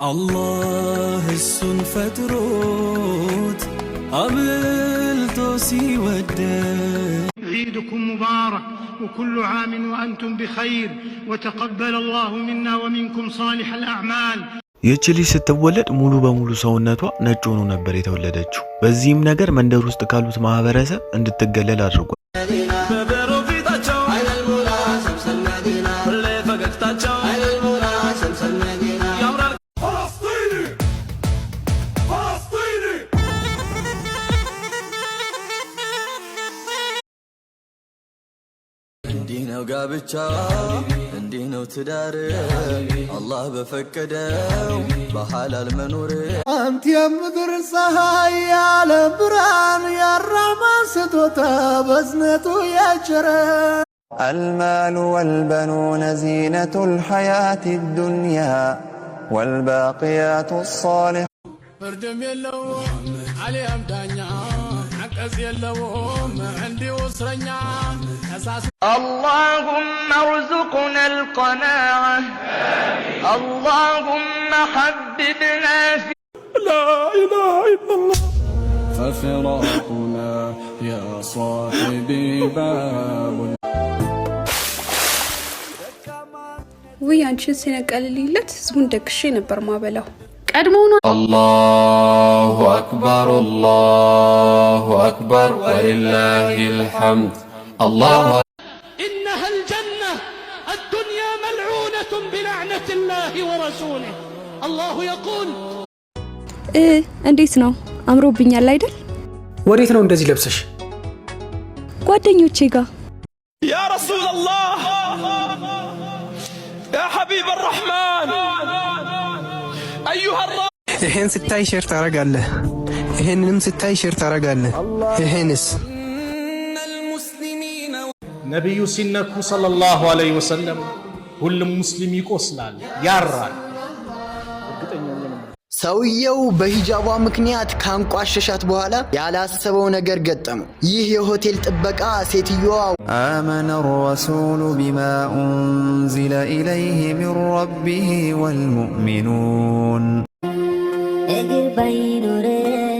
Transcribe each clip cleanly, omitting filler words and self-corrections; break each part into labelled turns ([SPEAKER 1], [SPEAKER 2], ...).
[SPEAKER 1] الله السن فتروت أبلتوسي ودي
[SPEAKER 2] عيدكم مبارك وكل عام وأنتم بخير وتقبل الله منا ومنكم صالح الأعمال.
[SPEAKER 3] የችሊ ስትወለድ ሙሉ በሙሉ ሰውነቷ ነጭ ሆኖ ነበር የተወለደችው። በዚህም ነገር መንደር ውስጥ ካሉት ማህበረሰብ እንድትገለል አድርጓል።
[SPEAKER 4] እንዲነው ጋብቻ እንዲነው ትዳር አላህ በፈቀደው በሐላል መኖር
[SPEAKER 5] አንተ የምድር ፀሐይ ያለ ብርሃን ያራማን ስጦታ በዝነቱ ያጭረ
[SPEAKER 6] المال والبنون زينة الحياة الدنيا والباقيات الصالحات
[SPEAKER 5] فردم يلوم عليهم دانيا عكس يلوم عندي وسرنيا
[SPEAKER 7] اللهم ارزقنا القناعة اللهم حببنا في
[SPEAKER 5] لا إله إلا الله ففراقنا يا صاحبي باب
[SPEAKER 8] ويانشن سنقلليلت زبون دكሼ ነበር ማበላው ቀድሞው ነው
[SPEAKER 9] الله أكبر ولله الحمد الله
[SPEAKER 5] إنها الجنة الدنيا ملعونة بلعنة الله ورسوله الله يقول
[SPEAKER 8] እንዴት ነው አምሮብኛል አይደል
[SPEAKER 10] ወዴት ነው እንደዚህ ለብሰሽ
[SPEAKER 8] ጓደኞቼ ጋር
[SPEAKER 1] يا رسول الله يا حبيب الرحمن أيها الرب
[SPEAKER 10] ይሄን ስታይ ሼር ታረጋለህ ይሄንንም ስታይ ሼር ታረጋለህ ይሄንስ
[SPEAKER 2] ነቢዩ ሲነኩ ሰለላሁ ዐለይሂ ወሰለም ሁሉም ሙስሊም ይቆስላል ያራል።
[SPEAKER 11] ሰውየው በሂጃቧ ምክንያት ካንቋሸሻት በኋላ ያላሰበው ነገር ገጠመው። ይህ የሆቴል ጥበቃ ሴትዮዋ
[SPEAKER 6] آمن الرسول بما أنزل إليه من ربه والمؤمنون
[SPEAKER 12] እግር ባይኖር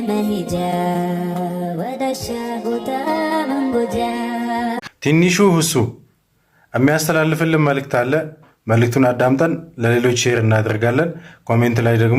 [SPEAKER 12] መሄጃ ወዳሻ ቦታ መንጎጃ
[SPEAKER 13] ትንሹ ሁሱ የሚያስተላልፍልን መልእክት አለ። መልእክቱን አዳምጠን ለሌሎች ሼር እናደርጋለን። ኮሜንት ላይ ደግሞ